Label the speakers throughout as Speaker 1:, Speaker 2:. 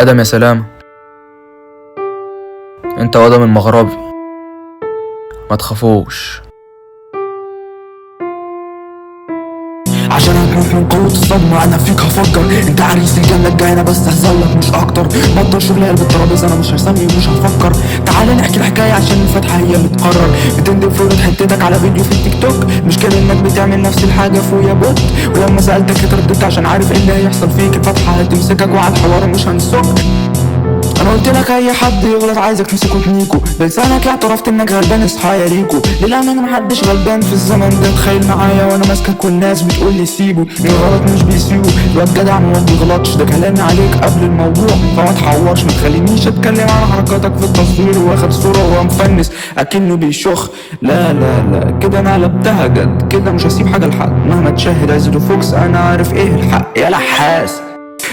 Speaker 1: ادم يا سلامة، انت وادم المغربي، ما تخافوش.
Speaker 2: عشان هتموت من قوة الصدمة انا فيك هفكر. انت عريس الجنة الجاي انا بس هزلك مش اكتر. بطل شغل قلب الترابيزة انا مش هسمي ومش هفكر. تعال نحكي الحكاية عشان الفتحة هي اللي تقرر. بتندب فورة حتتك على فيديو في التيك توك، مش كده انك بتعمل نفس الحاجة فويا بوت. ولما سألتك اترددت عشان عارف ايه اللي هيحصل فيك. الفتحة هتمسكك وعلى الحوار مش هنسك. انا قلت لك اي حد يغلط عايزك تمسكه تنيكو. بلسانك اعترفت انك غلبان اصحى يا ريكو. للامانه محدش غلبان في الزمن ده. تخيل معايا وانا ماسكك والناس بتقول لي سيبه. الغلط مش بيسيبه، الواد جدع ما بيغلطش. ده كلامي عليك قبل الموضوع فما تحورش. ما تخلينيش اتكلم عن حركاتك في التصوير واخد صوره وهو مفنس اكنه بيشخ. لا لا لا كده انا قلبتها جد. كده مش هسيب حاجه لحد مهما تشاهد عزت وفوكس. انا عارف ايه الحق يا لحاس.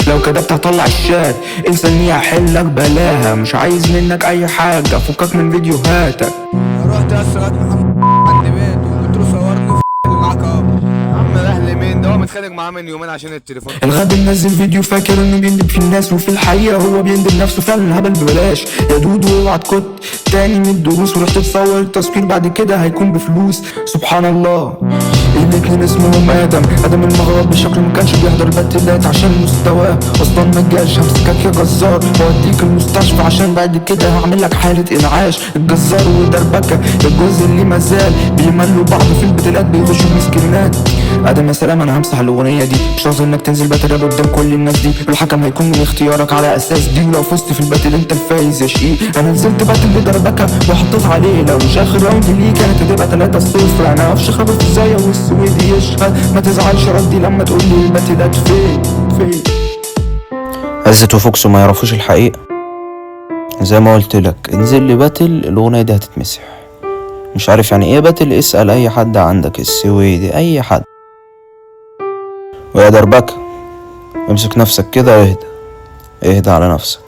Speaker 2: لو كدبت هطلع الشات انسى اني هحلك بلاها. مش عايز منك اي حاجة فكك من فيديوهاتك.
Speaker 3: رحت اسرقت محمد عند بيته وقلت له صورني معاك اهو. يا عم الاهل مين ده؟ هو متخانق معاه من يومين عشان التليفون.
Speaker 2: الغبي منزل فيديو فاكر انه بيندب في الناس وفي الحقيقة هو بيندب نفسه. فعلا الهبل ببلاش يا دود. واوعى تكت تاني من الدروس ورحت تصور التصوير بعد كده هيكون بفلوس. سبحان الله الاتنين اسمهم ادم المغربي. شكله مكانش بيحضر البتلات عشان مستواه اصلا مجاش. همسكك يا جزار واديك المستشفى عشان بعد كده هعمل لك حالة انعاش. الجزار ودربكة الجزء اللي مازال بيملوا بعض في البتلات بيخشوا مسكنات. ادم يا سلام انا همسح الاغنية دي. مش قصدي انك تنزل باتل قدام كل الناس دي. الحكم هيكون من اختيارك على اساس دي. ولو فزت في الباتل انت الفايز يا شقيق. انا نزلت باتل بدربكة وحطيت عليه. لو مش اخر راوند ليه كانت هتبقى 3-0. انا قفش خبر في الزاوية والسويدي يشهد. ما تزعلش ردي لما تقول لي الباتلات فين.
Speaker 4: عزت وفوكس ما يعرفوش الحقيقة. زي ما قلت لك انزل لي باتل الاغنية دي هتتمسح. مش عارف يعني ايه باتل؟ اسأل اي حد عندك السويدي اي حد. ويا دربكة امسك نفسك كده اهدى على نفسك.